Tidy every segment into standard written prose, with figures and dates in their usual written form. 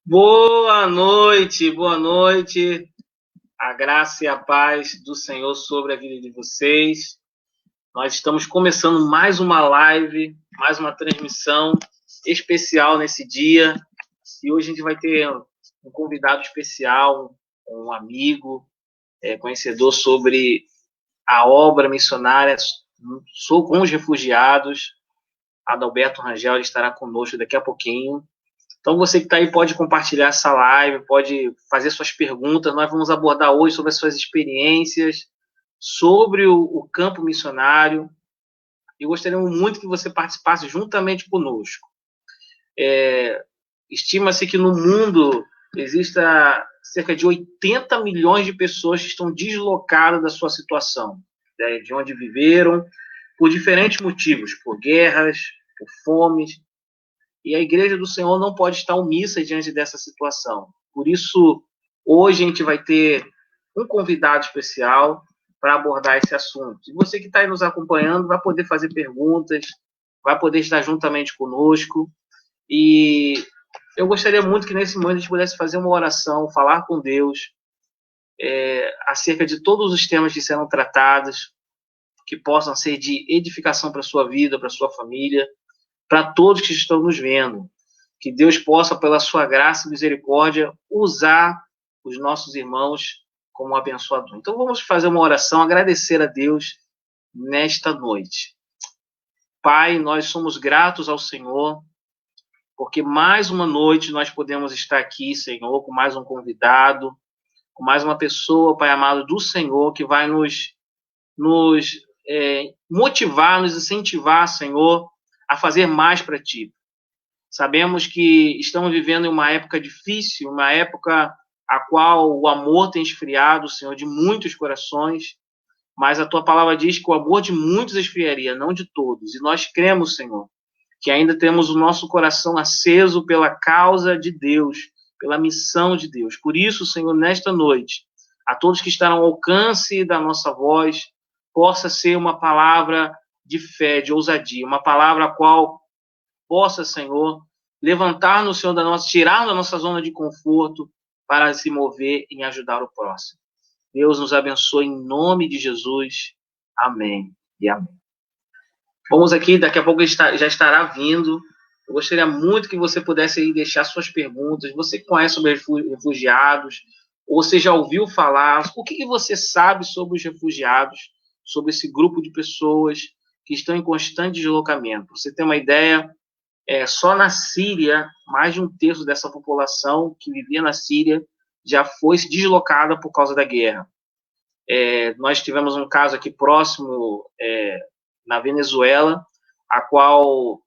Boa noite, boa noite. A graça e a paz do Senhor sobre a vida de vocês. Nós estamos começando mais uma live, mais uma transmissão especial nesse dia. E hoje a gente vai ter um convidado especial, um amigo, conhecedor sobre a obra missionária com os refugiados. Adalberto Rangel, ele estará conosco daqui a pouquinho. Então, você que está aí pode compartilhar essa live, pode fazer suas perguntas. Nós vamos abordar hoje sobre as suas experiências, sobre o campo missionário. E gostaríamos muito que você participasse juntamente conosco. Estima-se que no mundo exista cerca de 80 milhões de pessoas que estão deslocadas da sua situação, de onde viveram, por diferentes motivos, por guerras, por fomes. E a Igreja do Senhor não pode estar omissa diante dessa situação. Por isso, hoje a gente vai ter um convidado especial para abordar esse assunto. E você que está aí nos acompanhando vai poder fazer perguntas, vai poder estar juntamente conosco. E eu gostaria muito que nesse momento a gente pudesse fazer uma oração, falar com Deus acerca de todos os temas que serão tratados, que possam ser de edificação para a sua vida, para a sua família, para todos que estão nos vendo. Que Deus possa, pela sua graça e misericórdia, usar os nossos irmãos como abençoador. Então vamos fazer uma oração, agradecer a Deus nesta noite. Pai, nós somos gratos ao Senhor, porque mais uma noite nós podemos estar aqui, Senhor, com mais um convidado, com mais uma pessoa, Pai amado, do Senhor, que vai nos motivar, nos incentivar, Senhor, a fazer mais para Ti. Sabemos que estamos vivendo em uma época difícil, uma época a qual o amor tem esfriado, Senhor, de muitos corações, mas a Tua palavra diz que o amor de muitos esfriaria, não de todos. E nós cremos, Senhor, que ainda temos o nosso coração aceso pela causa de Deus, pela missão de Deus. Por isso, Senhor, nesta noite, a todos que estão ao alcance da nossa voz, possa ser uma palavra de fé, de ousadia, uma palavra a qual possa, Senhor, levantar-nos, Senhor, tirar da nossa zona de conforto para se mover em ajudar o próximo. Deus nos abençoe em nome de Jesus. Amém e amém. Vamos aqui, daqui a pouco já estará vindo. Eu gostaria muito que você pudesse aí deixar suas perguntas. Você que conhece sobre refugiados, ou você já ouviu falar, o que você sabe sobre os refugiados, sobre esse grupo de pessoas que estão em constante deslocamento? Para você ter uma ideia, só na Síria, mais de um terço dessa população que vivia na Síria já foi deslocada por causa da guerra. Nós tivemos um caso aqui próximo, na Venezuela, a qual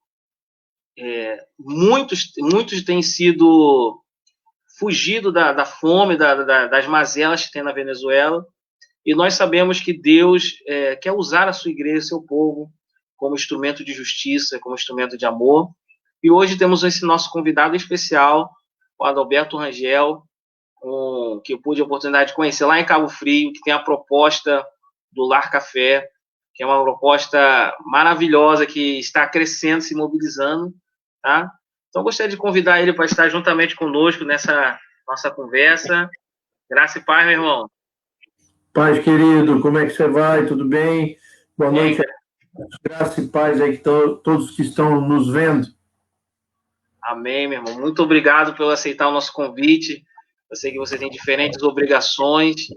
muitos têm sido fugido da fome, das mazelas que tem na Venezuela, e nós sabemos que Deus quer usar a sua igreja, seu povo, como instrumento de justiça, como instrumento de amor. E hoje temos esse nosso convidado especial, o Adalberto Rangel, que eu pude a oportunidade de conhecer lá em Cabo Frio, que tem a proposta do Lar Café, que é uma proposta maravilhosa que está crescendo, se mobilizando, tá? Então, eu gostaria de convidar ele para estar juntamente conosco nessa nossa conversa. Graça e paz, meu irmão. Paz, querido, como é que você vai? Tudo bem? Boa noite. Graça e paz aí, todos que estão nos vendo. Amém, meu irmão. Muito obrigado por aceitar o nosso convite. Eu sei que você tem diferentes obrigações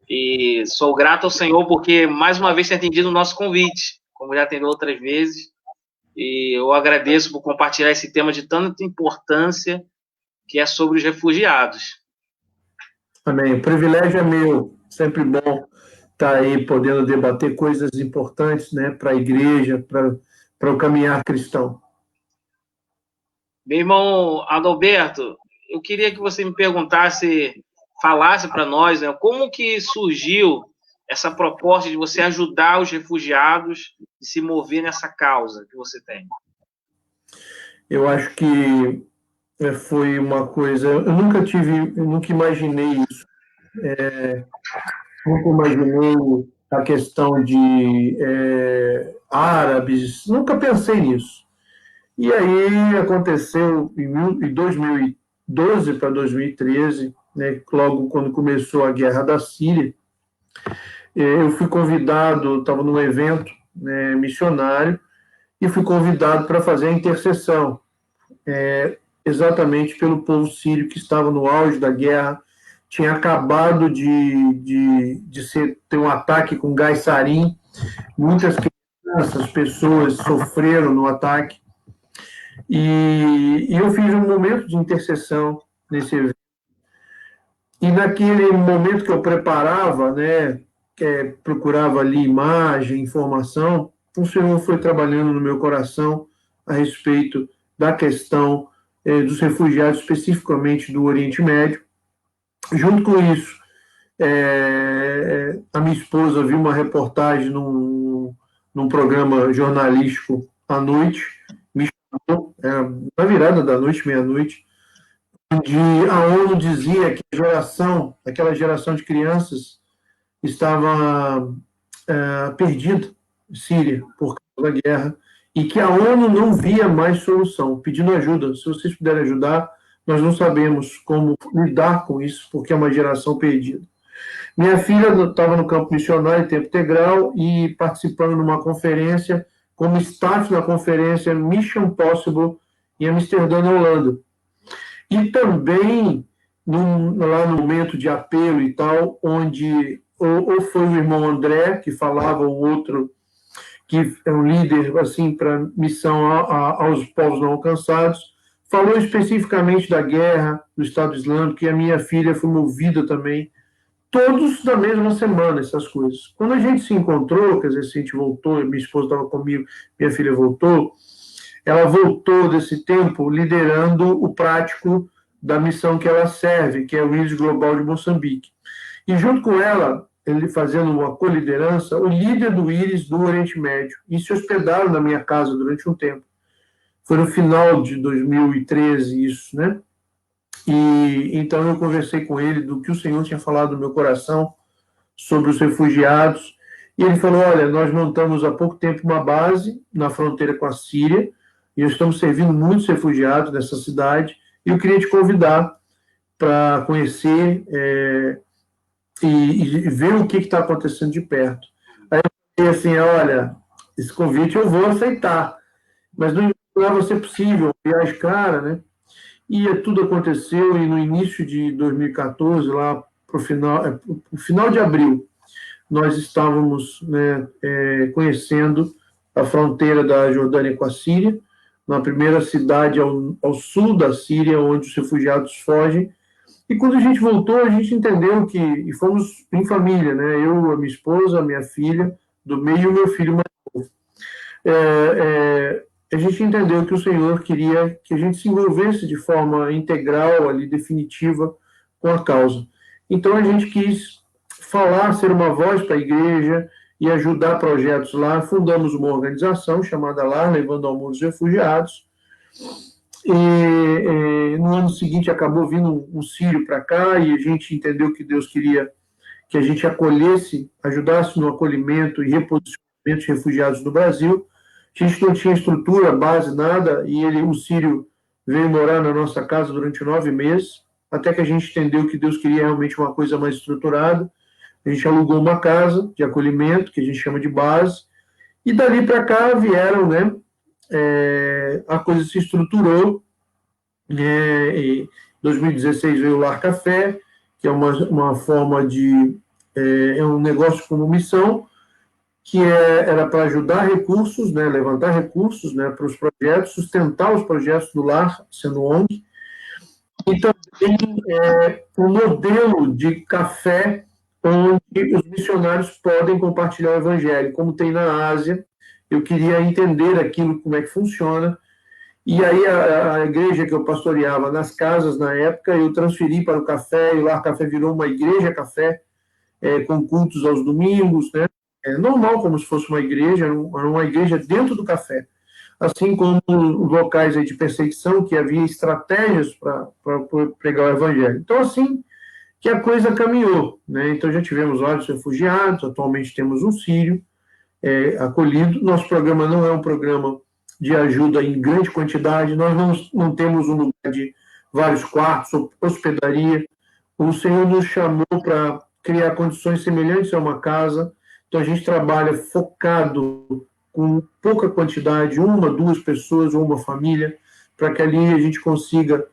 e sou grato ao Senhor porque, mais uma vez, tem atendido o nosso convite, como já atendeu outras vezes. E eu agradeço por compartilhar esse tema de tanta importância, que é sobre os refugiados. Amém. O privilégio é meu. Sempre bom estar aí podendo debater coisas importantes, né, para a igreja, para o caminhar cristão. Meu irmão Adalberto, eu queria que você me falasse para nós, né, como que surgiu essa proposta de você ajudar os refugiados e se mover nessa causa que você tem? Eu acho que foi uma coisa... Eu nunca imaginei isso. Nunca imaginei a questão de árabes, nunca pensei nisso. E aí aconteceu em 2000, 2012 para 2013, né, logo quando começou a guerra da Síria. Eu fui convidado, estava num evento, né, missionário, e fui convidado para fazer a intercessão, exatamente pelo povo sírio que estava no auge da guerra, tinha acabado ter um ataque com gás sarin, muitas crianças, pessoas sofreram no ataque, e eu fiz um momento de intercessão nesse evento. E naquele momento que eu preparava, né, procurava ali imagem, informação, o Senhor foi trabalhando no meu coração a respeito da questão dos refugiados, especificamente do Oriente Médio. Junto com isso, a minha esposa viu uma reportagem num programa jornalístico à noite, me chamou, na virada da noite, meia-noite, onde a ONU dizia que aquela geração de crianças estava perdida, Síria, por causa da guerra, e que a ONU não via mais solução, pedindo ajuda. Se vocês puderem ajudar, nós não sabemos como lidar com isso, porque é uma geração perdida. Minha filha estava no campo missionário em tempo integral e participando numa conferência, como staff na conferência Mission Possible, em Amsterdã, na Holanda. E também, lá no momento de apelo e tal, onde ou foi o irmão André, que falava, o outro, que é um líder assim, para missão aos povos não alcançados, falou especificamente da guerra do Estado Islâmico, e a minha filha foi movida também, todos na mesma semana, essas coisas. Quando a gente se encontrou, quer dizer, a gente voltou, minha esposa estava comigo, minha filha voltou, ela voltou desse tempo liderando o prático da missão que ela serve, que é o IRIS Global de Moçambique. E junto com ela, ele fazendo uma coliderança, o líder do IRIS do Oriente Médio, e se hospedaram na minha casa durante um tempo. Foi no final de 2013 isso, né? E então eu conversei com ele do que o Senhor tinha falado no meu coração sobre os refugiados, e ele falou, olha, nós montamos há pouco tempo uma base na fronteira com a Síria, e estamos servindo muitos refugiados nessa cidade, e eu queria te convidar para conhecer e ver o que está acontecendo de perto. Aí eu falei assim, olha, esse convite eu vou aceitar, mas não vai ser possível, viagem cara, né? E tudo aconteceu, e no início de 2014, lá para o final de abril, nós estávamos, né, conhecendo a fronteira da Jordânia com a Síria, na primeira cidade ao sul da Síria, onde os refugiados fogem. E quando a gente voltou, a gente entendeu que, e fomos em família, né? Eu, a minha esposa, a minha filha do meio e o meu filho mais novo. A gente entendeu que o Senhor queria que a gente se envolvesse de forma integral, ali, definitiva, com a causa. Então, a gente quis falar, ser uma voz para a igreja e ajudar projetos lá. Fundamos uma organização chamada LAR, Levando ao Mundo os Refugiados. E no ano seguinte acabou vindo um sírio para cá, e a gente entendeu que Deus queria que a gente acolhesse, ajudasse no acolhimento e reposicionamento de refugiados no Brasil. A gente não tinha estrutura, base, nada, e o sírio veio morar na nossa casa durante 9 meses, até que a gente entendeu que Deus queria realmente uma coisa mais estruturada. A gente alugou uma casa de acolhimento, que a gente chama de base, e dali para cá vieram, né? A coisa se estruturou. Em 2016 veio o Lar Café, que é uma forma de... é um negócio como missão, que era para ajudar recursos, né, levantar recursos, né, para os projetos, sustentar os projetos do Lar, sendo ONG, e também um modelo de café onde os missionários podem compartilhar o evangelho, como tem na Ásia. Eu queria entender aquilo, como é que funciona, e aí a igreja que eu pastoreava nas casas, na época, eu transferi para o café, e o Lar Café virou uma igreja café, com cultos aos domingos, né? Normal, como se fosse uma igreja, era uma igreja dentro do café. Assim como locais aí de perseguição, que havia estratégias para pregar o evangelho. Então, assim que a coisa caminhou, né? Então, já tivemos vários refugiados, atualmente temos um sírio acolhido. Nosso programa não é um programa de ajuda em grande quantidade, nós não temos um lugar de vários quartos, hospedaria. O Senhor nos chamou para criar condições semelhantes a uma casa. Então, a gente trabalha focado com pouca quantidade, uma, duas pessoas ou uma família, para que ali a gente consiga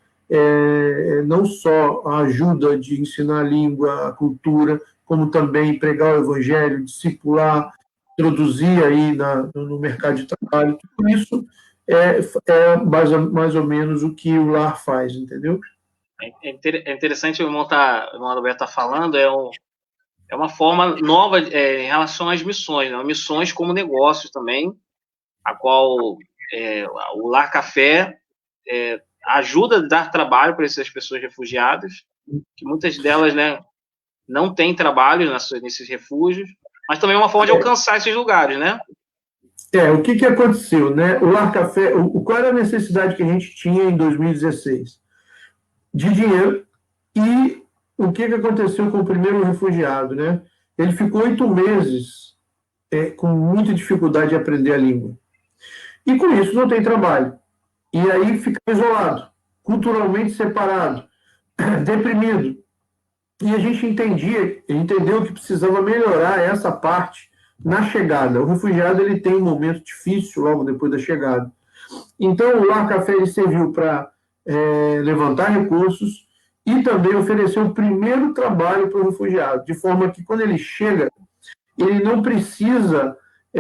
não só a ajuda de ensinar a língua, a cultura, como também pregar o evangelho, discipular, introduzir aí no mercado de trabalho. Tudo isso é mais ou menos o que o lar faz, entendeu? É interessante o irmão Alberto está falando, é uma forma nova em relação às missões, né? Missões como negócios também, a qual o Lar Café ajuda a dar trabalho para essas pessoas refugiadas, que muitas delas, né, não têm trabalho nesses refúgios, mas também é uma forma de alcançar esses lugares, né? O que aconteceu, né? O Lar Café, qual era a necessidade que a gente tinha em 2016? De dinheiro. E o que aconteceu com o primeiro refugiado, né? Ele ficou 8 meses com muita dificuldade de aprender a língua. E com isso não tem trabalho. E aí fica isolado, culturalmente separado, deprimido. E a gente entendeu que precisava melhorar essa parte na chegada. O refugiado ele tem um momento difícil logo depois da chegada. Então, o Lar Café ele serviu para levantar recursos e também oferecer o primeiro trabalho para o refugiado, de forma que, quando ele chega, ele não precisa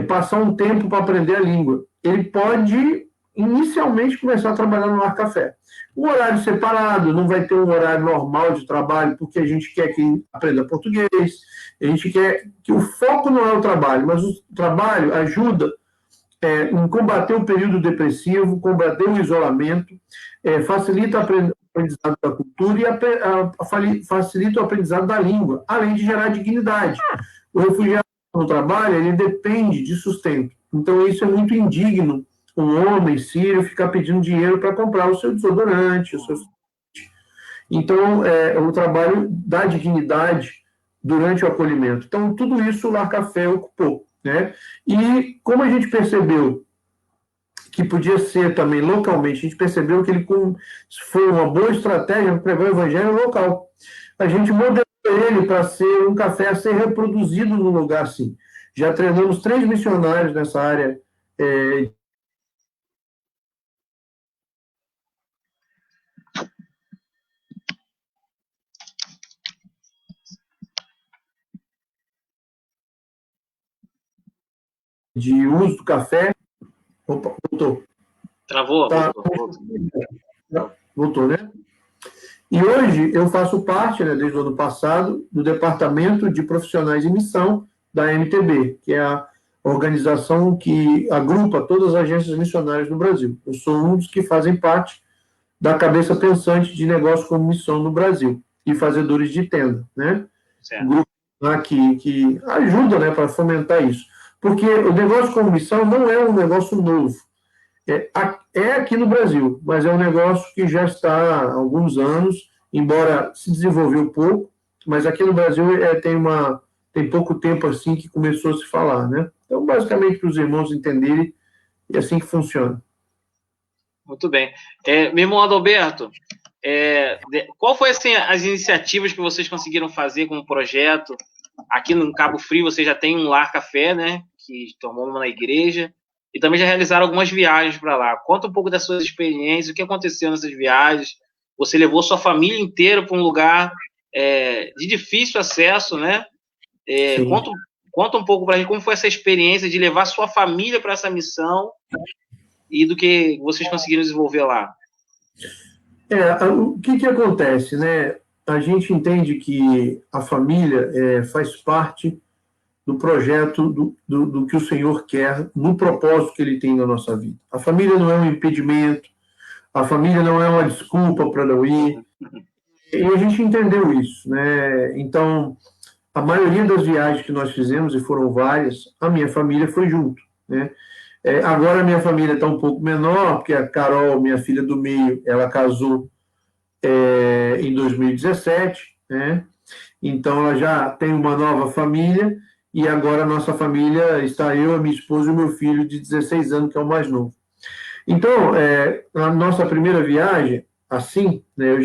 passar um tempo para aprender a língua. Ele pode, inicialmente, começar a trabalhar no Lar Café. Um horário separado, não vai ter um horário normal de trabalho, porque a gente quer que ele aprenda português, a gente quer que o foco não é o trabalho, mas o trabalho ajuda em combater o período depressivo, combater o isolamento, facilita o aprendizado da cultura e facilita o aprendizado da língua, além de gerar dignidade. O refugiado no trabalho, ele depende de sustento. Então, isso é muito indigno, um homem sírio ficar pedindo dinheiro para comprar o seu desodorante, Então, o trabalho dá dignidade durante o acolhimento. Então, tudo isso o Lar Café ocupou, né? E como a gente percebeu que podia ser também localmente, a gente percebeu que ele foi uma boa estratégia para pregar o evangelho local. A gente modelou ele para ser um café a ser reproduzido no lugar, sim. Já treinamos 3 missionários nessa área de uso do café. Opa, voltou. Travou? Tá. Voltou, né? E hoje eu faço parte, né, desde o ano passado, do Departamento de Profissionais em Missão da MTB, que é a organização que agrupa todas as agências missionárias no Brasil. Eu sou um dos que fazem parte da cabeça pensante de negócio como missão no Brasil, e fazedores de tenda, né? Um grupo lá que ajuda, né, para fomentar isso. Porque o negócio como missão não é um negócio novo. É aqui no Brasil, mas é um negócio que já está há alguns anos, embora se desenvolveu pouco, mas aqui no Brasil tem pouco tempo assim que começou a se falar, né? Então, basicamente, para os irmãos entenderem, é assim que funciona. Muito bem. Meu irmão Adalberto, qual foi assim, as iniciativas que vocês conseguiram fazer como projeto? Aqui no Cabo Frio você já tem um Lar Café, né? Que tomou uma na igreja. E também já realizaram algumas viagens para lá. Conta um pouco das suas experiências, o que aconteceu nessas viagens. Você levou sua família inteira para um lugar de difícil acesso, né? Conta um pouco para a gente como foi essa experiência de levar sua família para essa missão e do que vocês conseguiram desenvolver lá. O que acontece, né? A gente entende que a família faz parte do projeto do que o Senhor quer, no propósito que Ele tem na nossa vida. A família não é um impedimento, a família não é uma desculpa para não ir, e a gente entendeu isso, né? Então, a maioria das viagens que nós fizemos, e foram várias, a minha família foi junto, né? Agora a minha família está um pouco menor, porque a Carol, minha filha do meio, ela casou em 2017, né? Então ela já tem uma nova família, e agora a nossa família está eu, a minha esposa e o meu filho de 16 anos, que é o mais novo. Então, a nossa primeira viagem, assim, né?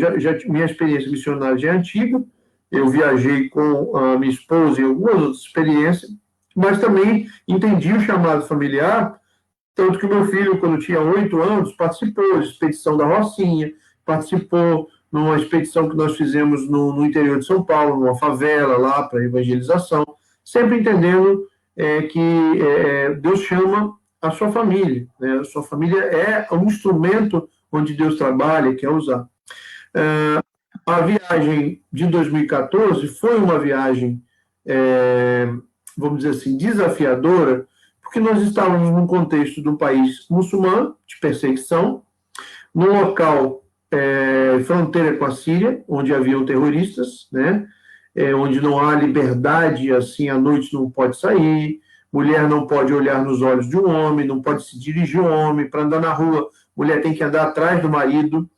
Minha experiência missionária já é antiga, eu viajei com a minha esposa em algumas outras experiências, mas também entendi o chamado familiar, tanto que o meu filho, quando tinha 8 anos, participou de expedição da Rocinha, participou numa expedição que nós fizemos no interior de São Paulo, numa favela lá para evangelização, sempre entendendo que Deus chama a sua família, né? A sua família é um instrumento onde Deus trabalha e quer usar. A viagem de 2014 foi uma viagem, vamos dizer assim, desafiadora, porque nós estávamos num contexto de um país muçulmano, de perseguição, num local fronteira com a Síria, onde haviam terroristas, né? Onde não há liberdade, assim, à noite não pode sair, mulher não pode olhar nos olhos de um homem, não pode se dirigir a um homem, para andar na rua, mulher tem que andar atrás do marido.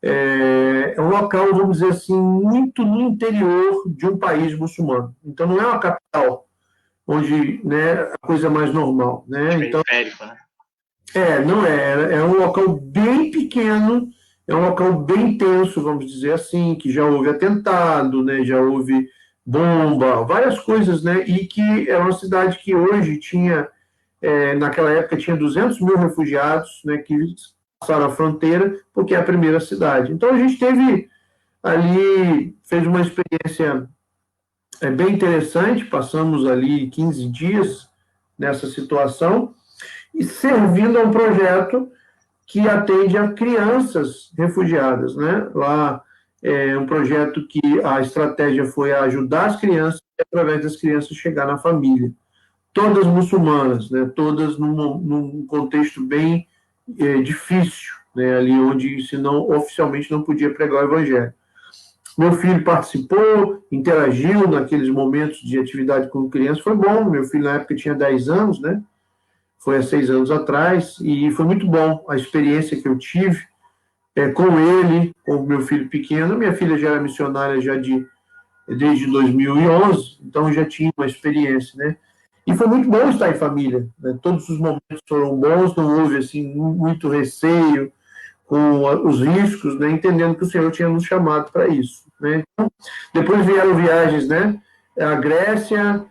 É um local, vamos dizer assim, muito no interior de um país muçulmano. Então, não é uma capital, onde, né, a coisa é mais normal, né? Então, periférico, né? não é um local bem pequeno, é um local bem tenso, vamos dizer assim, que já houve atentado, né, já houve bomba, várias coisas, né, e que é uma cidade que hoje tinha, naquela época tinha 200 mil refugiados, né, que passaram a fronteira, porque é a primeira cidade. Então a gente teve ali, fez uma experiência bem interessante, passamos ali 15 dias nessa situação, e servindo a um projeto que atende a crianças refugiadas, né? Lá é um projeto que a estratégia foi ajudar as crianças e, através das crianças, chegar na família. Todas muçulmanas, né? Todas num contexto bem difícil, né? Ali onde, senão, oficialmente não podia pregar o evangelho. Meu filho participou, interagiu naqueles momentos de atividade com crianças, foi bom. Meu filho, na época, tinha 10 anos, né? Foi há 6 anos atrás, e foi muito bom a experiência que eu tive com ele, com o meu filho pequeno. Minha filha já era missionária desde 2011, então já tinha uma experiência, né? E foi muito bom estar em família, né? Todos os momentos foram bons, não houve, assim, muito receio com os riscos, né? Entendendo que o Senhor tinha nos chamado para isso, né? Então, depois vieram viagens, né? A Grécia,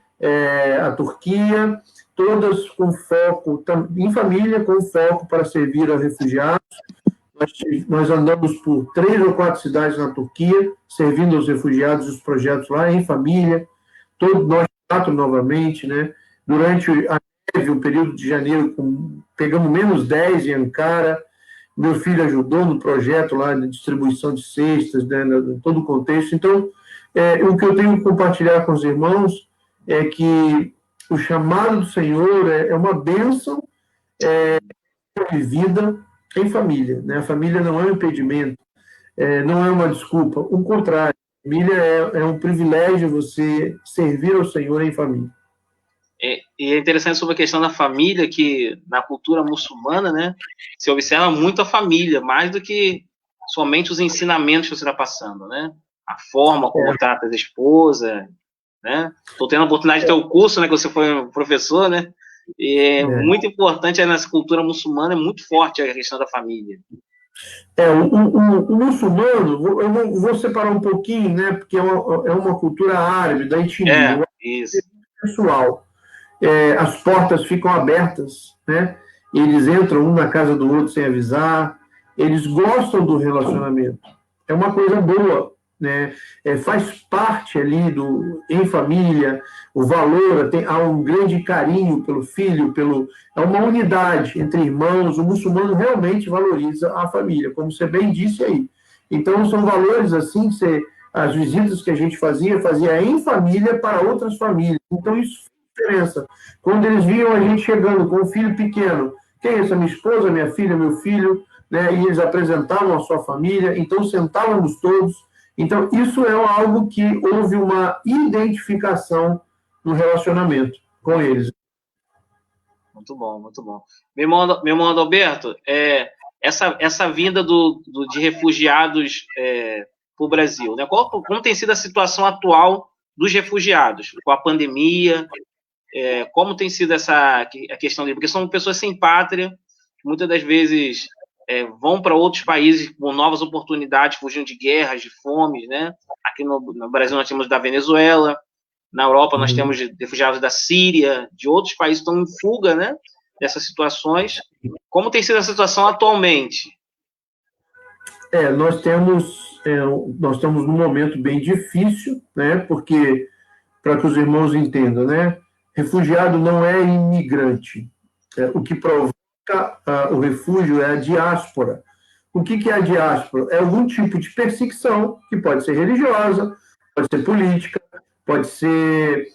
a Turquia, todas com foco, em família, com foco para servir a refugiados. Nós andamos por 3 ou 4 cidades na Turquia, servindo aos refugiados, os projetos lá em família, todos nós 4 novamente, né? Durante a neve, o período de janeiro, pegamos -10 em Ankara. Meu filho ajudou no projeto lá de distribuição de cestas, né, em todo o contexto. Então, o que eu tenho que compartilhar com os irmãos é que o chamado do Senhor é uma bênção vivida em família, né? A família não é um impedimento, não é uma desculpa, o contrário, a família é um privilégio você servir ao Senhor em família. E é interessante sobre a questão da família, que na cultura muçulmana, né, se observa muito a família, mais do que somente os ensinamentos que você está passando, né? A forma como trata a esposa, né? Estou tendo a oportunidade de ter o curso, né, que você foi professor, né? E muito importante nessa cultura muçulmana, é muito forte a questão da família. O muçulmano, eu vou separar um pouquinho, né, porque é uma cultura árabe, da etnia. Isso. Pessoal. As portas ficam abertas, né? Eles entram um na casa do outro sem avisar, eles gostam do relacionamento. É uma coisa boa, né? Faz parte ali em família, o valor, há um grande carinho pelo filho, é uma unidade entre irmãos. O muçulmano realmente valoriza a família, como você bem disse aí. Então, são valores assim, as visitas que a gente fazia em família para outras famílias. Então, isso diferença. Quando eles viam a gente chegando com um filho pequeno, quem é essa? Minha esposa, minha filha, meu filho, né? E eles apresentavam a sua família, então sentávamos todos. Então, isso é algo que houve uma identificação no relacionamento com eles. Muito bom, muito bom. Meu irmão Adalberto, essa vinda de refugiados para o Brasil, né? Como tem sido a situação atual dos refugiados, com a pandemia? Como tem sido a questão dele? Porque são pessoas sem pátria, muitas das vezes vão para outros países com novas oportunidades, fugindo de guerras, de fome, né? Aqui no Brasil nós temos da Venezuela, na Europa nós temos refugiados da Síria, de outros países que estão em fuga, né? Dessas situações. Como tem sido a situação atualmente? Nós estamos num momento bem difícil, né? Porque, para que os irmãos entendam, né? Refugiado não é imigrante. O que provoca o refúgio é a diáspora. O que é a diáspora? É algum tipo de perseguição, que pode ser religiosa, pode ser política, pode ser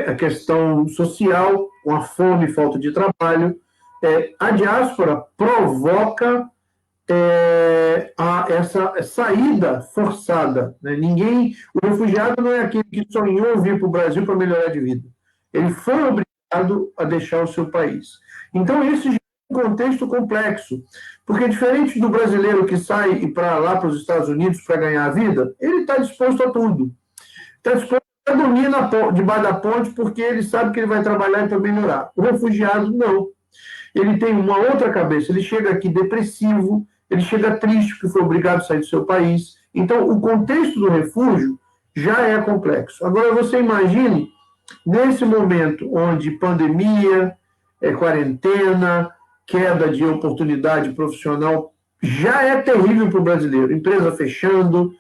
a questão social, com a fome e falta de trabalho. A diáspora provoca essa saída forçada. Né? O refugiado não é aquele que sonhou vir para o Brasil para melhorar de vida. Ele foi obrigado a deixar o seu país. Então, esse é um contexto complexo, porque diferente do brasileiro que sai para lá para os Estados Unidos para ganhar a vida, ele está disposto a tudo. Está disposto a dormir debaixo da ponte porque ele sabe que ele vai trabalhar para melhorar. O refugiado, não. Ele tem uma outra cabeça, ele chega aqui depressivo, ele chega triste porque foi obrigado a sair do seu país. Então, o contexto do refúgio já é complexo. Agora, você imagine, nesse momento onde pandemia, quarentena, queda de oportunidade profissional, já é terrível para o brasileiro. Empresa fechando,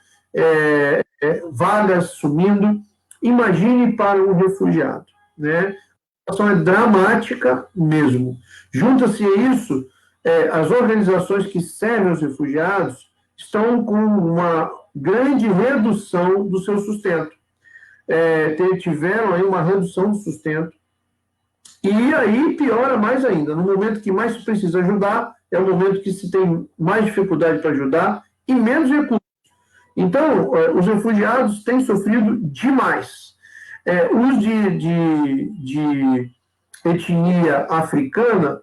vagas sumindo. Imagine para um refugiado, né? A situação é dramática mesmo. Junta-se a isso, as organizações que servem os refugiados estão com uma grande redução do seu sustento. Tiveram aí uma redução do sustento. E aí piora mais ainda. No momento que mais se precisa ajudar, é o momento que se tem mais dificuldade para ajudar e menos recursos. Então, os refugiados têm sofrido demais. Os de etnia africana,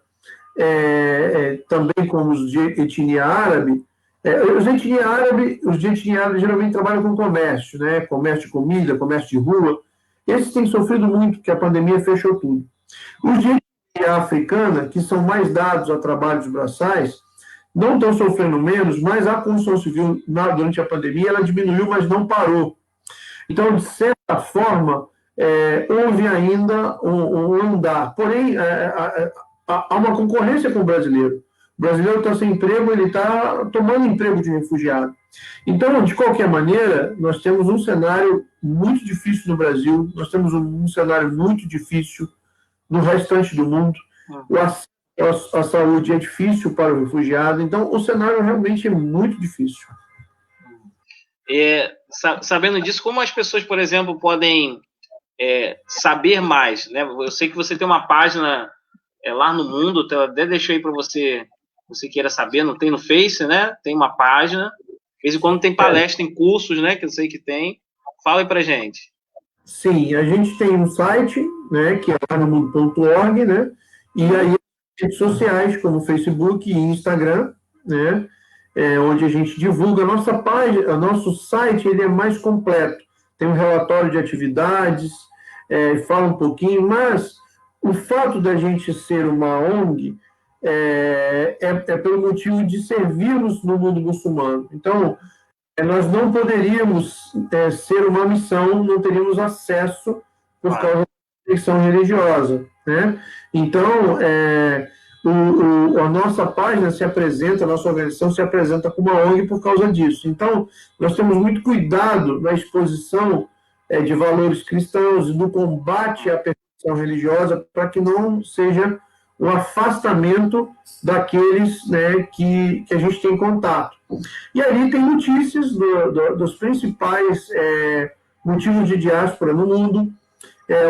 também como os de etnia árabe, os de etnia árabe geralmente trabalham com comércio, né? Comércio de comida, comércio de rua. Esses têm sofrido muito, porque a pandemia fechou tudo. Os de etnia africana, que são mais dados a trabalhos braçais, não estão sofrendo menos, mas a construção civil, durante a pandemia, ela diminuiu, mas não parou. Então, de certa forma, houve ainda um andar. Porém, há uma concorrência com o brasileiro. O brasileiro está sem emprego, ele está tomando emprego de refugiado. Então, de qualquer maneira, nós temos um cenário muito difícil no Brasil, nós temos um cenário muito difícil no restante do mundo. O acesso à saúde é difícil para o refugiado, então o cenário realmente é muito difícil. Sabendo disso, como as pessoas, por exemplo, podem saber mais, né? Eu sei que você tem uma página lá no Mundo, até deixei para você queira saber, não tem no Face, né? Tem uma página, de vez em quando tem palestra em cursos, né? Que eu sei que tem. Fala aí para gente. Sim, a gente tem um site, né? Que é lá no mundo.org, né? E aí redes sociais como Facebook e Instagram, né? Onde a gente divulga a nossa página, o nosso site ele é mais completo. Tem um relatório de atividades, fala um pouquinho, mas o fato da gente ser uma ONG é pelo motivo de servirmos no mundo muçulmano. Então, nós não poderíamos ser uma missão, não teríamos acesso por causa da restrição religiosa, né? Então, a nossa página se apresenta, a nossa organização se apresenta como uma ONG por causa disso. Então, nós temos muito cuidado na exposição de valores cristãos e do combate à perseguição religiosa para que não seja um afastamento daqueles, né, que a gente tem contato. E ali tem notícias dos principais motivos de diáspora no mundo,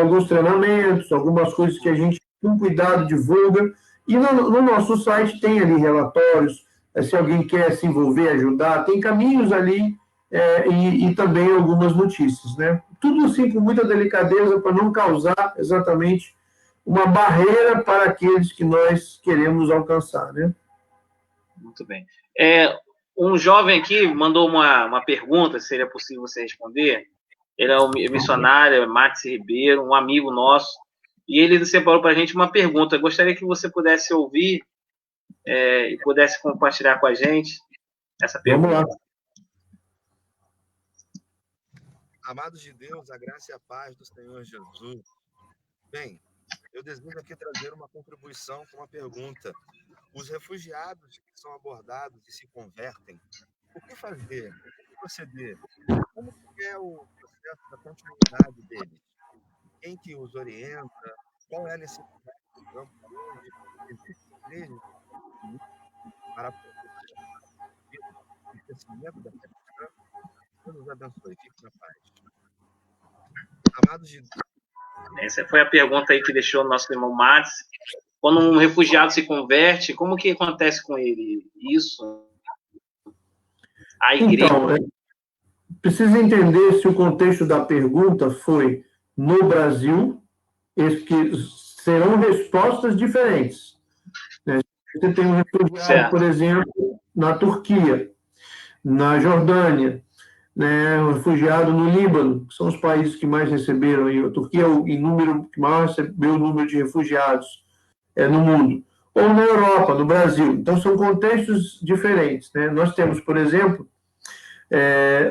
alguns treinamentos, algumas coisas que a gente, com cuidado, divulga. E no nosso site tem ali relatórios, se alguém quer se envolver, ajudar, tem caminhos ali e também algumas notícias, né? Tudo assim com muita delicadeza para não causar exatamente uma barreira para aqueles que nós queremos alcançar, né? Muito bem. Um jovem aqui mandou uma pergunta, se seria possível você responder. Ele é um missionário, Max Ribeiro, um amigo nosso, e ele separou para a gente uma pergunta. Eu gostaria que você pudesse ouvir e pudesse compartilhar com a gente essa pergunta. Vamos lá. Amados de Deus, a graça e a paz do Senhor Jesus. Bem, eu desejo aqui trazer uma contribuição com uma pergunta. Os refugiados que são abordados e se convertem, o que fazer? O que proceder? Como é o processo da continuidade deles? Quem que os orienta? Qual é a necessidade do campo hoje? Existe igreja para o crescimento da fé cristã? Deus nos abençoe. Fique na paz. Amados de Deus. Essa foi a pergunta aí que deixou o nosso irmão Mads. Quando um refugiado se converte, como que acontece com ele? Isso? A igreja... Então, precisa entender se o contexto da pergunta foi no Brasil, que serão respostas diferentes. Você tem um refugiado, certo, por exemplo, na Turquia, na Jordânia, né, um refugiado no Líbano, que são os países que mais receberam, e a Turquia é o número que mais recebeu o número de refugiados no mundo, ou na Europa, no Brasil. Então, são contextos diferentes, né? Nós temos, por exemplo,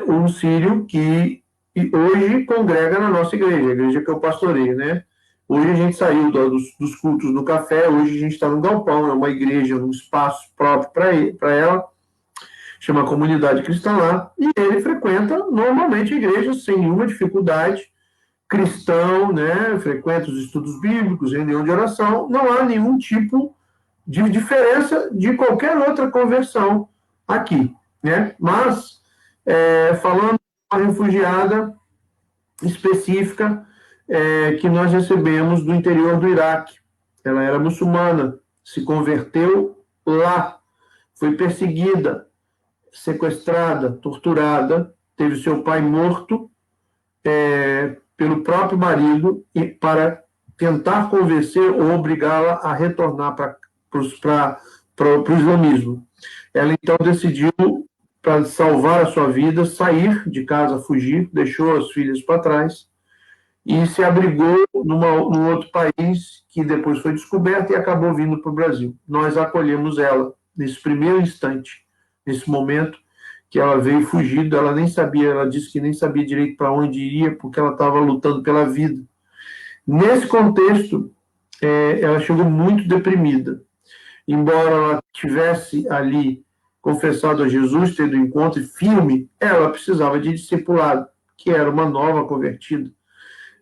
um sírio que hoje congrega na nossa igreja, a igreja que eu pastoreio, né? Hoje a gente saiu dos cultos no café, hoje a gente está no galpão, é uma igreja, um espaço próprio para ela, chama Comunidade Cristã lá, e ele frequenta normalmente a igreja sem nenhuma dificuldade, cristão, né? Frequenta os estudos bíblicos, reunião de oração, não há nenhum tipo de diferença de qualquer outra conversão aqui, né? Mas, falando de uma refugiada específica que nós recebemos do interior do Iraque, ela era muçulmana, se converteu lá, foi perseguida, sequestrada, torturada, teve seu pai morto pelo próprio marido, e para tentar convencer ou obrigá-la a retornar para o islamismo. Ela então decidiu, para salvar a sua vida, sair de casa, fugir, deixou as filhas para trás e se abrigou num outro país que depois foi descoberto e acabou vindo para o Brasil. Nós acolhemos ela nesse primeiro instante, nesse momento que ela veio fugindo, ela nem sabia, ela disse que nem sabia direito para onde ia, porque ela estava lutando pela vida. Nesse contexto, ela chegou muito deprimida. Embora ela tivesse ali confessado a Jesus, tendo um encontro firme, ela precisava de discipulado, que era uma nova convertida,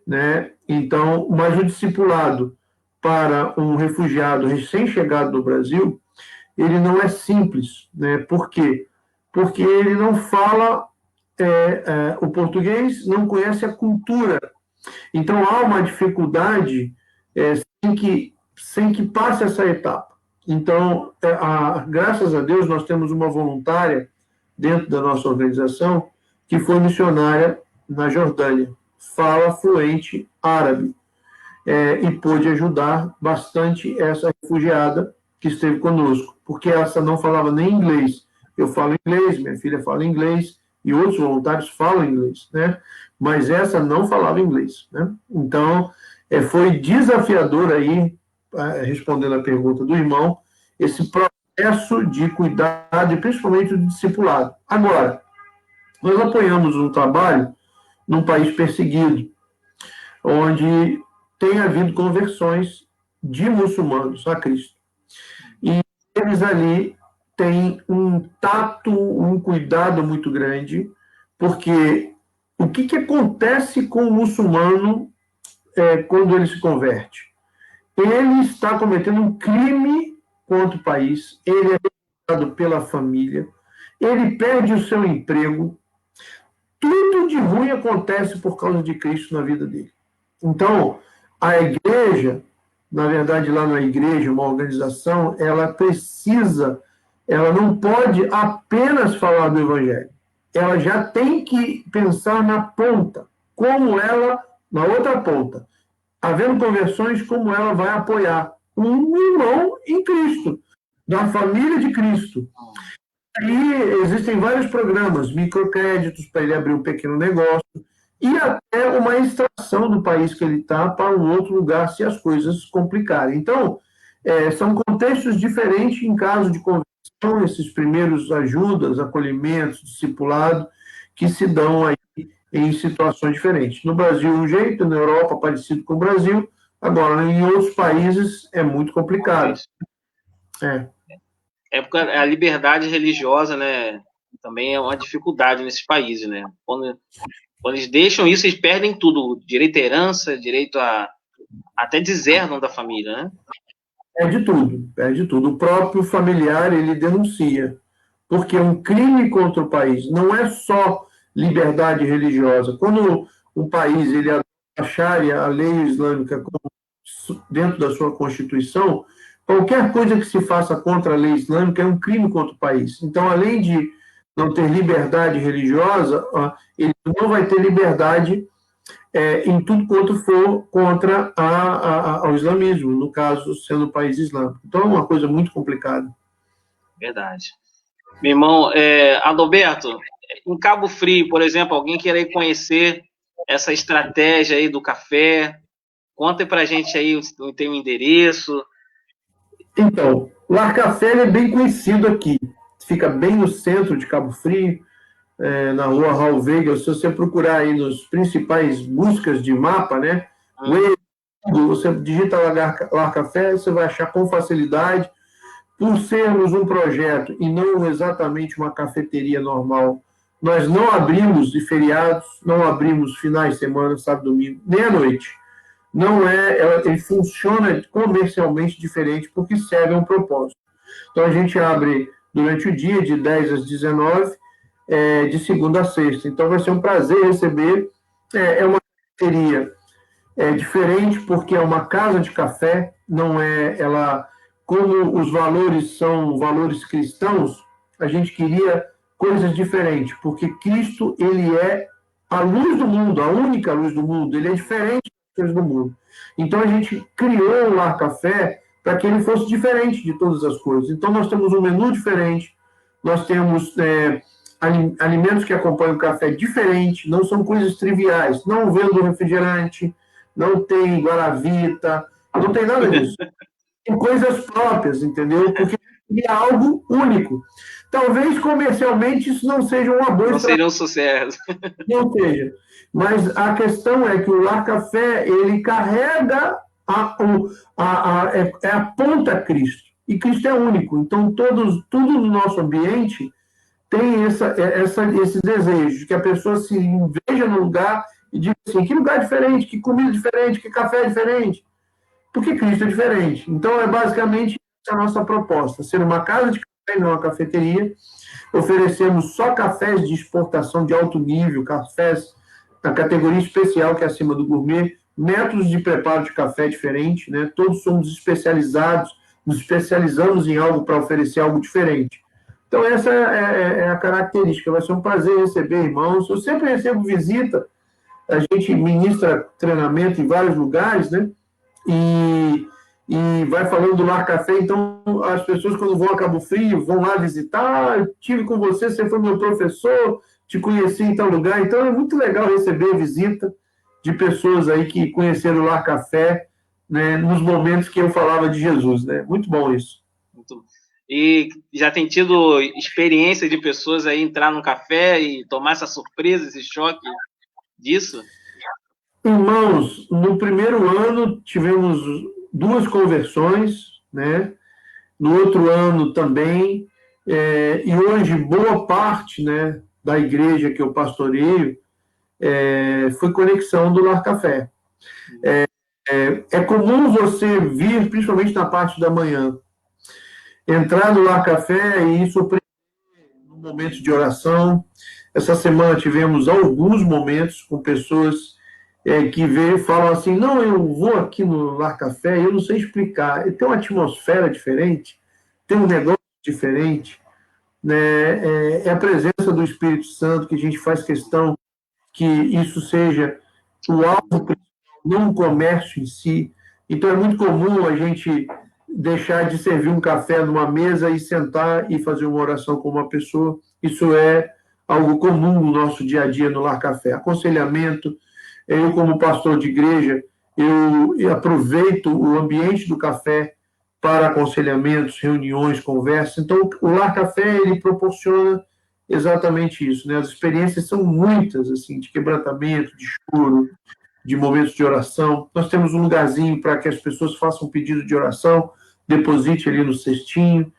né? Então, mas o discipulado para um refugiado recém-chegado do Brasil, ele não é simples, né? Por quê? Porque ele não fala o português, não conhece a cultura. Então, há uma dificuldade sem que passe essa etapa. Então, graças a Deus, nós temos uma voluntária dentro da nossa organização que foi missionária na Jordânia, fala fluente árabe, e pôde ajudar bastante essa refugiada que esteve conosco, porque essa não falava nem inglês. Eu falo inglês, minha filha fala inglês, e outros voluntários falam inglês, né? Mas essa não falava inglês, né? Então, foi desafiador aí, respondendo a pergunta do irmão, esse processo de cuidado, e principalmente do discipulado. Agora, nós apoiamos um trabalho num país perseguido, onde tem havido conversões de muçulmanos a Cristo. E eles ali têm um tato, um cuidado muito grande, porque o que acontece com o muçulmano quando ele se converte? Ele está cometendo um crime contra o país, ele é rejeitado pela família, ele perde o seu emprego, tudo de ruim acontece por causa de Cristo na vida dele. Então, a igreja, na verdade, lá na igreja, uma organização, ela não pode apenas falar do evangelho. Ela já tem que pensar na ponta, na outra ponta, havendo conversões, como ela vai apoiar um irmão em Cristo, da família de Cristo. Aí existem vários programas, microcréditos para ele abrir um pequeno negócio, e até uma extração do país que ele está para um outro lugar, se as coisas complicarem. Então, São contextos diferentes em caso de conversão, esses primeiros ajudas, acolhimentos, discipulado, que se dão aí em situações diferentes. No Brasil, um jeito, na Europa, parecido com o Brasil, agora, em outros países, é muito complicado. Porque a liberdade religiosa, né, também é uma dificuldade nesses países, né? Quando eles deixam isso, eles perdem tudo, direito à herança, direito a... até deserdam da família, né? Perde tudo. O próprio familiar, ele denuncia, porque é um crime contra o país. Não é só liberdade religiosa. Quando um país, ele adota a Sharia, a lei islâmica, dentro da sua Constituição, qualquer coisa que se faça contra a lei islâmica é um crime contra o país. Então, além de não ter liberdade religiosa, ele não vai ter liberdade em tudo quanto for contra ao islamismo, no caso, sendo o país islâmico. Então, é uma coisa muito complicada. Verdade. Meu irmão, Adalberto, em Cabo Frio, por exemplo, alguém querer conhecer essa estratégia aí do café, conta pra gente aí, tem um endereço. Então, Lar Café é bem conhecido aqui. Fica bem no centro de Cabo Frio, na rua Raul Veiga. Se você procurar aí nos principais buscas de mapa, né? Você digita Lar Café, você vai achar com facilidade. Por sermos um projeto e não exatamente uma cafeteria normal, nós não abrimos de feriados, não abrimos finais de semana, sábado, domingo, nem à noite. Não ele funciona comercialmente diferente porque serve a um propósito. Então, a gente abre durante o dia, de 10 às 19, de segunda a sexta. Então, vai ser um prazer receber. É uma cafeteria diferente porque é uma casa de café, não é ela... Como os valores são valores cristãos, a gente queria coisas diferentes, porque Cristo, ele é a luz do mundo, a única luz do mundo, ele é diferente das coisas do mundo. Então, a gente criou o Lar Café para que ele fosse diferente de todas as coisas. Então, nós temos um menu diferente, nós temos alimentos que acompanham o café diferente, não são coisas triviais, não vendo refrigerante, não tem guaravita, não tem nada disso. Tem coisas próprias, entendeu? Porque é algo único. Talvez comercialmente isso não seja uma boa Não seria um sucesso. Não seja. Mas a questão é que o Lar Café, ele carrega aponta Cristo. E Cristo é único. Então, tudo no nosso ambiente tem esse desejo de que a pessoa se veja no lugar e diga assim, que lugar diferente, que comida diferente, que café diferente. Porque Cristo é diferente. Então, é basicamente a nossa proposta, ser uma casa de café e não uma cafeteria. Oferecemos só cafés de exportação de alto nível, cafés na categoria especial, que é acima do gourmet, métodos de preparo de café diferente, né? Todos somos especializados, nos especializamos em algo para oferecer algo diferente. Então, essa é a característica. Vai ser um prazer receber irmãos. Eu sempre recebo visita, a gente ministra treinamento em vários lugares, né? E vai falando do Lar Café, então as pessoas quando vão a Cabo Frio, vão lá visitar, eu estive com você foi meu professor, te conheci em tal lugar, então é muito legal receber visita de pessoas aí que conheceram o Lar Café, né, nos momentos que eu falava de Jesus, né, muito bom isso. E já tem tido experiência de pessoas aí entrar no café e tomar essa surpresa, esse choque disso? Irmãos, no primeiro ano tivemos 2 conversões, né? No outro ano também, e hoje boa parte, né, da igreja que eu pastoreio foi conexão do Lar Café. É comum você vir, principalmente na parte da manhã, entrar no Lar Café e surpreender no momento de oração. Essa semana tivemos alguns momentos com pessoas que veio e falam assim, não, eu vou aqui no Lar Café, eu não sei explicar, tem uma atmosfera diferente, tem um negócio diferente, né? É a presença do Espírito Santo que a gente faz questão que isso seja o alvo principal, não o comércio em si. Então é muito comum a gente deixar de servir um café numa mesa e sentar e fazer uma oração com uma pessoa. Isso é algo comum no nosso dia a dia no Lar Café. Aconselhamento. Eu, como pastor de igreja, eu aproveito o ambiente do café para aconselhamentos, reuniões, conversas. Então, o Lar Café, ele proporciona exatamente isso, né? As experiências são muitas, assim, de quebrantamento, de choro, de momentos de oração. Nós temos um lugarzinho para que as pessoas façam um pedido de oração, deposite ali no cestinho.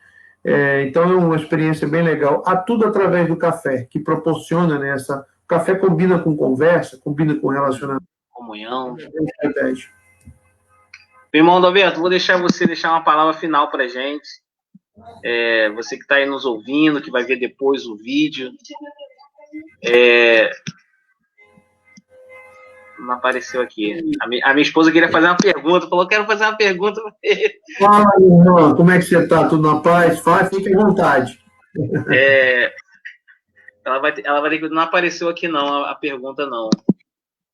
Então, é uma experiência bem legal. Há tudo através do café, que proporciona, né, essa... O café combina com conversa, combina com relacionamento. Comunhão. É verdade. Meu irmão Adalberto, vou deixar você deixar uma palavra final para a gente. Você que está aí nos ouvindo, que vai ver depois o vídeo. Não apareceu aqui. A minha esposa queria fazer uma pergunta, falou: quero fazer uma pergunta. Fala, irmão, como é que você está? Tudo na paz? Fala, fique à vontade. Ela vai ter que... Não apareceu aqui, não, a pergunta, não.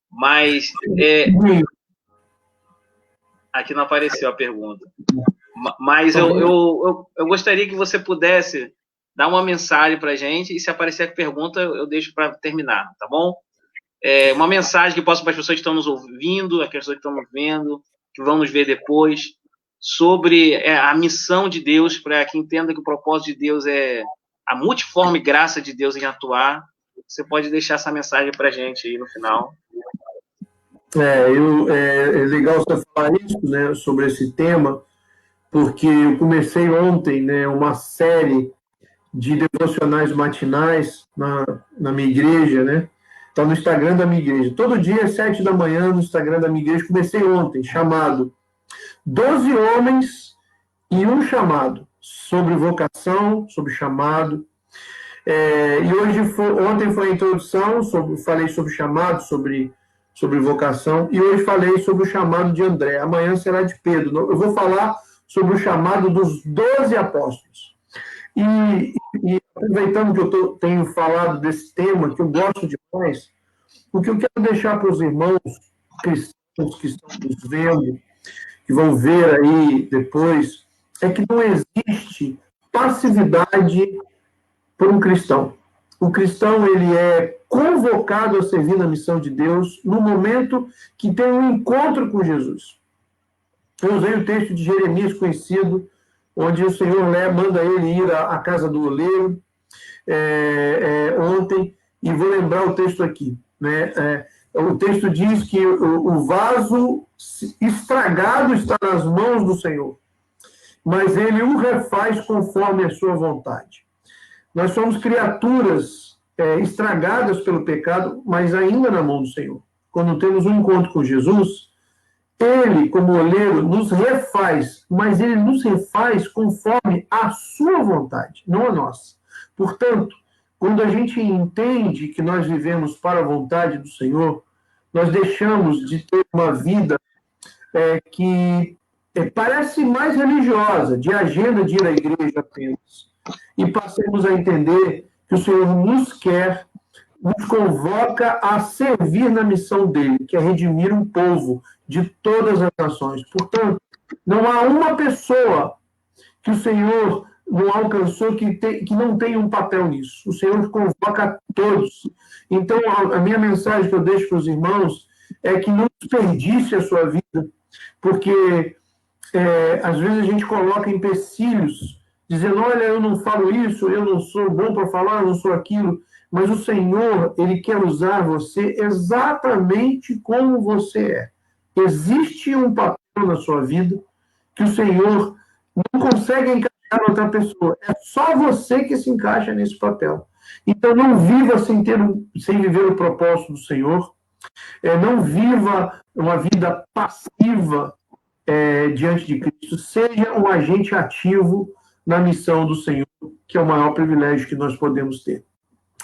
Mas aqui não apareceu a pergunta. Mas eu gostaria que você pudesse dar uma mensagem para a gente, e se aparecer a pergunta, eu deixo para terminar, tá bom? Uma mensagem que possa para as pessoas que estão nos ouvindo, as pessoas que estão nos vendo, que vão nos ver depois, sobre a missão de Deus, para que entenda que o propósito de Deus é a multiforme graça de Deus em atuar. Você pode deixar essa mensagem para a gente aí no final. É legal você falar isso, né, sobre esse tema, porque eu comecei ontem, né, uma série de devocionais matinais na minha igreja, né? Está no Instagram da minha igreja. Todo dia, às 7 da manhã, no Instagram da minha igreja. Comecei ontem, chamado 12 Homens e um Chamado, sobre vocação, sobre chamado. E ontem foi a introdução, falei sobre chamado, sobre vocação, e hoje falei sobre o chamado de André. Amanhã será de Pedro. Eu vou falar sobre o chamado dos 12 apóstolos. E aproveitando que eu tenho falado desse tema, que eu gosto demais, o que eu quero deixar para os irmãos cristãos que estão nos vendo, que vão ver aí depois, é que não existe passividade para um cristão. O cristão, ele é convocado a servir na missão de Deus no momento que tem um encontro com Jesus. Eu usei o texto de Jeremias conhecido, onde o Senhor manda ele ir à casa do oleiro ontem, e vou lembrar o texto aqui. Né? O texto diz que o vaso estragado está nas mãos do Senhor, mas ele o refaz conforme a sua vontade. Nós somos criaturas estragadas pelo pecado, mas ainda na mão do Senhor. Quando temos um encontro com Jesus, ele, como oleiro, nos refaz, mas ele nos refaz conforme a sua vontade, não a nossa. Portanto, quando a gente entende que nós vivemos para a vontade do Senhor, nós deixamos de ter uma vida que parece mais religiosa, de agenda de ir à igreja apenas, e passamos a entender que o Senhor nos convoca a servir na missão dele, que é redimir um povo de todas as nações. Portanto, não há uma pessoa que o Senhor não alcançou que não tenha um papel nisso. O Senhor convoca a todos. Então, a minha mensagem que eu deixo para os irmãos é que não desperdice a sua vida, porque às vezes a gente coloca empecilhos, dizendo: olha, eu não falo isso, eu não sou bom para falar, eu não sou aquilo. Mas o Senhor, ele quer usar você exatamente como você é. Existe um papel na sua vida que o Senhor não consegue encaixar outra pessoa. É só você que se encaixa nesse papel. Então, não viva sem viver o propósito do Senhor. Não viva uma vida passiva diante de Cristo. Seja um agente ativo na missão do Senhor, que é o maior privilégio que nós podemos ter.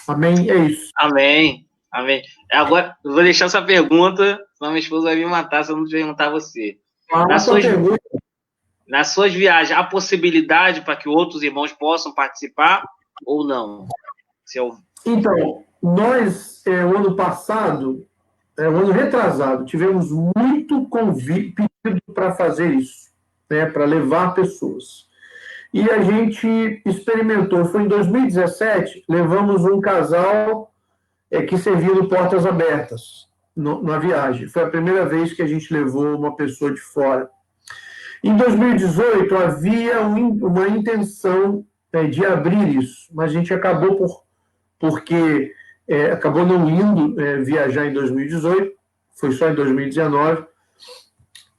Amém? É isso. Amém. Amém. Agora, eu vou deixar essa pergunta, senão minha esposa vai me matar se eu não perguntar a você. Nas suas viagens, há possibilidade para que outros irmãos possam participar ou não? Então, nós, o ano passado, o ano retrasado, tivemos muito pedido para fazer isso, né, para levar pessoas. E a gente experimentou, foi em 2017, levamos um casal que servia no Portas Abertas, na viagem. Foi a primeira vez que a gente levou uma pessoa de fora. Em 2018, havia uma intenção de abrir isso, mas a gente acabou porque acabou não indo viajar em 2018, foi só em 2019.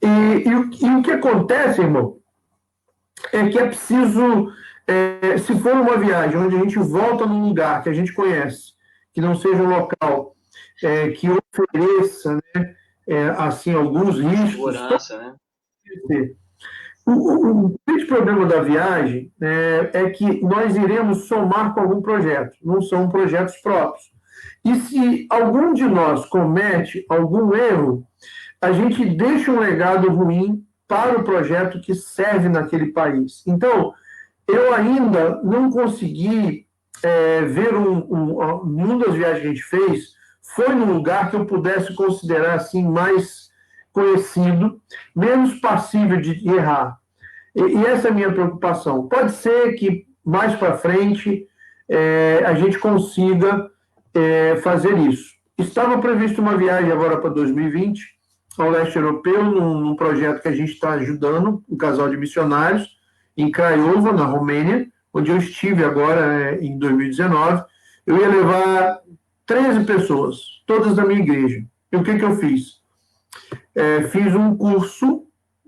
E o que acontece, irmão, é que é preciso, se for uma viagem onde a gente volta num lugar que a gente conhece, que não seja um local que ofereça, né, assim, alguns riscos. Segurança, né? O grande problema da viagem é que nós iremos somar com algum projeto, não são projetos próprios. E se algum de nós comete algum erro, a gente deixa um legado ruim para o projeto que serve naquele país. Então, eu ainda não consegui ver uma das viagens que a gente fez, foi num lugar que eu pudesse considerar assim mais conhecido, menos passível de errar. E essa é a minha preocupação. Pode ser que mais para frente a gente consiga fazer isso. Estava previsto uma viagem agora para 2020 ao leste europeu, num projeto que a gente está ajudando, um casal de missionários, em Craiova, na Romênia, onde eu estive agora em 2019. Eu ia levar 13 pessoas, todas da minha igreja. E o que eu fiz? Fiz um curso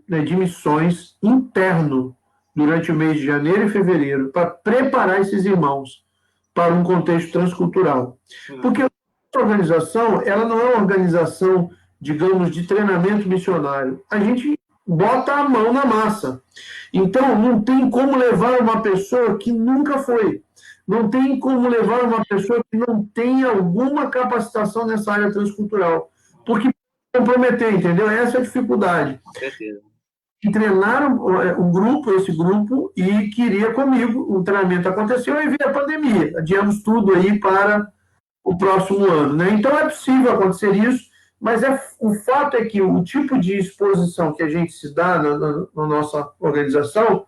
de missões interno durante o mês de janeiro e fevereiro para preparar esses irmãos para um contexto transcultural. Porque a organização, ela não é uma organização, digamos, de treinamento missionário. A gente bota a mão na massa. Então, não tem como levar uma pessoa que nunca foi. Não tem como levar uma pessoa que não tem alguma capacitação nessa área transcultural. Porque comprometer, entendeu? Essa é a dificuldade. Com certeza. E treinaram esse grupo, e queria comigo. O treinamento aconteceu e veio a pandemia. Adiamos tudo aí para o próximo ano, né? Então, é possível acontecer isso, mas o fato é que o tipo de exposição que a gente se dá na nossa organização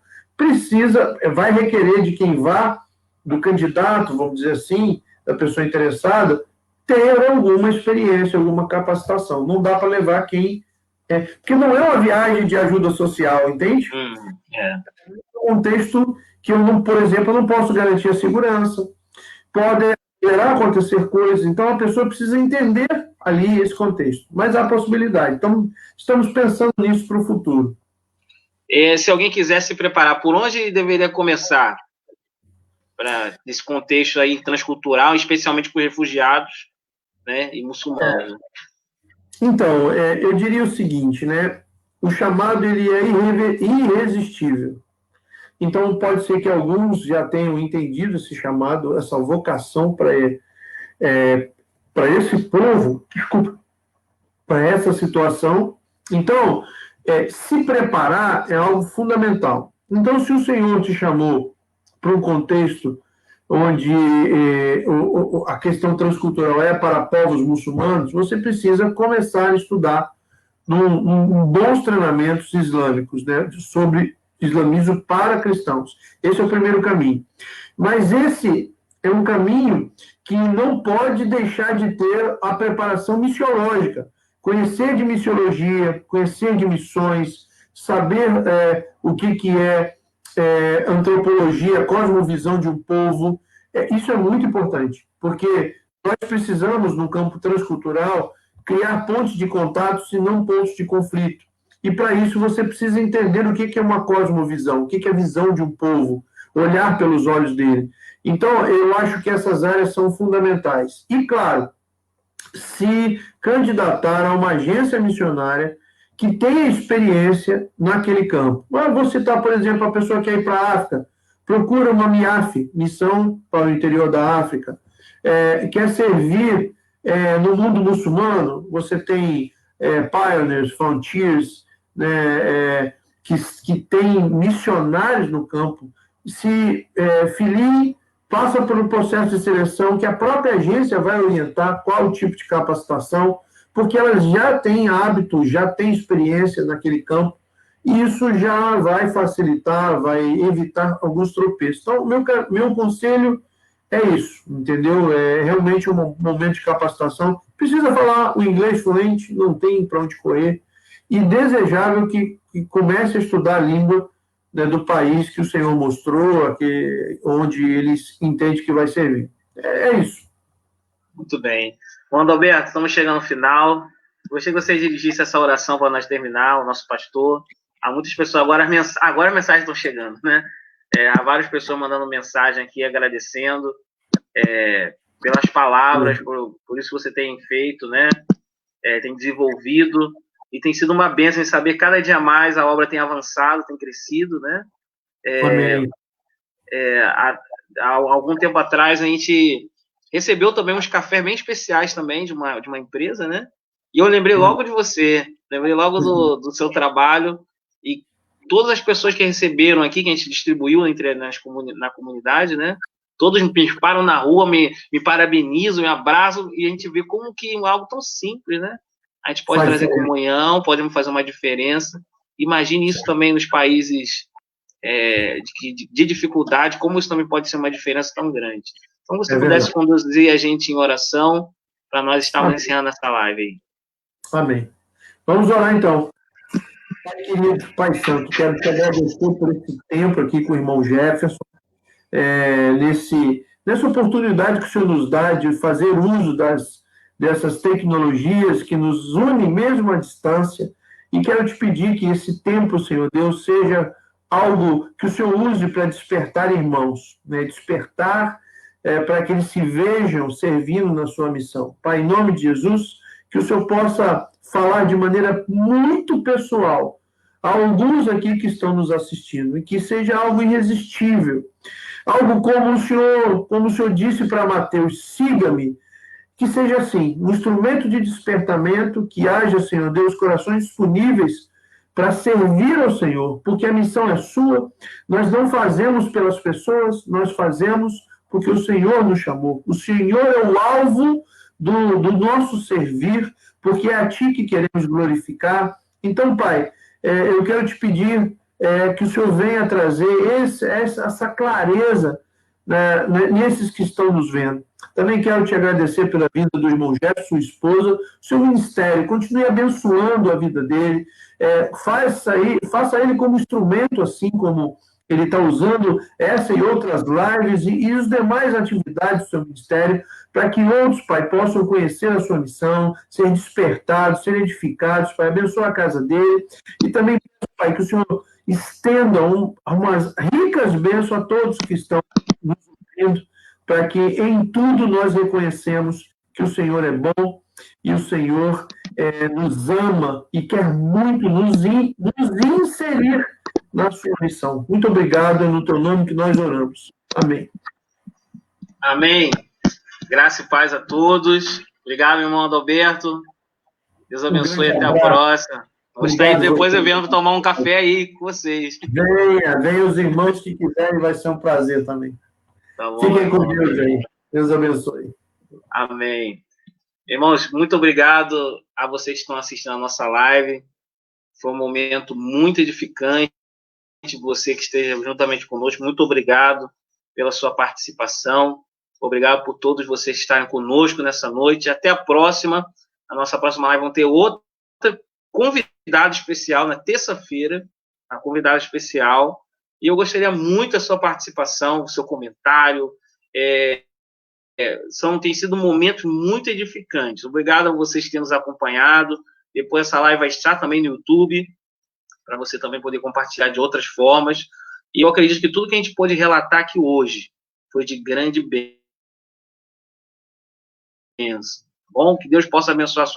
vai requerer de quem vá, do candidato, vamos dizer assim, da pessoa interessada, ter alguma experiência, alguma capacitação. Não dá para levar quem... porque não é uma viagem de ajuda social, entende? É um contexto que eu, por exemplo, não posso garantir a segurança, pode acontecer coisas, então a pessoa precisa entender ali esse contexto, mas há possibilidade. Então, estamos pensando nisso para o futuro. Se alguém quiser se preparar, por onde deveria começar para esse contexto aí transcultural, especialmente para os refugiados, né, e muçulmanos? Então, eu diria o seguinte, né? O chamado ele é irresistível. Então, pode ser que alguns já tenham entendido esse chamado, essa vocação para esse povo, para essa situação. Então, se preparar é algo fundamental. Então, se o Senhor te chamou para um contexto onde a questão transcultural é para povos muçulmanos, você precisa começar a estudar bons treinamentos islâmicos, né, sobre islamismo para cristãos. Esse é o primeiro caminho. Mas esse é um caminho que não pode deixar de ter a preparação missiológica. Conhecer de missiologia, conhecer de missões, saber o que é antropologia, cosmovisão de um povo. Isso é muito importante, porque nós precisamos, no campo transcultural, criar pontes de contatos e não pontos de conflito. E, para isso, você precisa entender o que é uma cosmovisão, o que é a visão de um povo, olhar pelos olhos dele. Então, eu acho que essas áreas são fundamentais. E, claro, se candidatar a uma agência missionária que tenha experiência naquele campo. Vou citar, por exemplo, a pessoa que quer ir para a África, procura uma MIAF, Missão para o Interior da África, quer servir no mundo muçulmano, você tem Pioneers, Frontiers, né, que tem missionários no campo. Se filie, passa por um processo de seleção que a própria agência vai orientar qual o tipo de capacitação, porque elas já têm hábito, já têm experiência naquele campo, e isso já vai facilitar, vai evitar alguns tropeços. Então, meu conselho é isso, entendeu? É realmente um momento de capacitação. Precisa falar o inglês fluente, não tem para onde correr. e desejável que comece a estudar a língua, né, do país que o Senhor mostrou, onde eles entendem que vai servir. É isso. Muito bem. Bom, Adalberto, estamos chegando ao final. Gostaria que você dirigisse essa oração para nós terminar, o nosso pastor. Há muitas pessoas, agora as mensagens estão chegando, né? Há várias pessoas mandando mensagem aqui, agradecendo pelas palavras, por isso que você tem feito, né? Tem desenvolvido, e tem sido uma bênção em saber cada dia mais a obra tem avançado, tem crescido, né? Amém. Há algum tempo atrás, a gente recebeu também uns cafés bem especiais também de uma empresa, né? E eu lembrei logo de você, lembrei logo do seu trabalho, e todas as pessoas que receberam aqui, que a gente distribuiu na comunidade, né? Todos me param na rua, me parabenizam, me abraçam, e a gente vê como que algo tão simples, né? A gente pode trazer comunhão, podemos fazer uma diferença. Imagine isso também nos países de dificuldade, como isso também pode ser uma diferença tão grande. Então, você pudesse conduzir a gente em oração, para nós estarmos encerrando essa live aí. Amém. Vamos orar, então. Pai querido, Pai Santo, quero te agradecer por esse tempo aqui com o irmão Jefferson, nessa oportunidade que o Senhor nos dá de fazer uso dessas tecnologias que nos unem mesmo à distância, e quero te pedir que esse tempo, Senhor Deus, seja algo que o Senhor use para despertar irmãos, né? Despertar para que eles se vejam servindo na sua missão. Pai, em nome de Jesus, que o Senhor possa falar de maneira muito pessoal a alguns aqui que estão nos assistindo, e que seja algo irresistível, algo como o Senhor disse para Mateus, siga-me, que seja assim, um instrumento de despertamento, que haja, Senhor Deus, corações disponíveis para servir ao Senhor, porque a missão é sua, nós não fazemos pelas pessoas, nós fazemos porque o Senhor nos chamou, o Senhor é o alvo do nosso servir, porque é a Ti que queremos glorificar. Então, Pai, eu quero te pedir que o Senhor venha trazer essa clareza, né, nesses que estão nos vendo. Também quero te agradecer pela vida do irmão Jefferson, sua esposa, seu ministério, continue abençoando a vida dele, faça ele como instrumento, assim como ele está usando essa e outras lives e as demais atividades do seu ministério, para que outros, Pai, possam conhecer a sua missão, serem despertados, serem edificados, Pai, abençoa a casa dele, e também, Pai, que o Senhor estenda umas ricas bênçãos a todos que estão nos ouvindo, para que em tudo nós reconhecemos que o Senhor é bom e o Senhor nos ama e quer muito nos inserir na sua missão. Muito obrigado, é no teu nome que nós oramos. Amém. Amém. Graça e paz a todos. Obrigado, meu irmão Adalberto. Deus abençoe, até a próxima. Vou estar aí depois eu venho tomar um café aí com vocês. Venha os irmãos que quiserem, vai ser um prazer também. Tá bom, fiquem com Deus aí. Deus abençoe. Amém. Irmãos, muito obrigado a vocês que estão assistindo a nossa live. Foi um momento muito edificante. Você que esteja juntamente conosco, muito obrigado pela sua participação. Obrigado por todos vocês estarem conosco nessa noite. Até a próxima. A nossa próxima live vamos ter outra convidada especial na terça-feira. A convidada especial. E eu gostaria muito da sua participação, do seu comentário. Tem sido momentos muito edificantes. Obrigado a vocês que têm nos acompanhado. Depois essa live vai estar também no YouTube, para você também poder compartilhar de outras formas. E eu acredito que tudo que a gente pôde relatar aqui hoje foi de grande bênção. Bom, que Deus possa abençoar a sua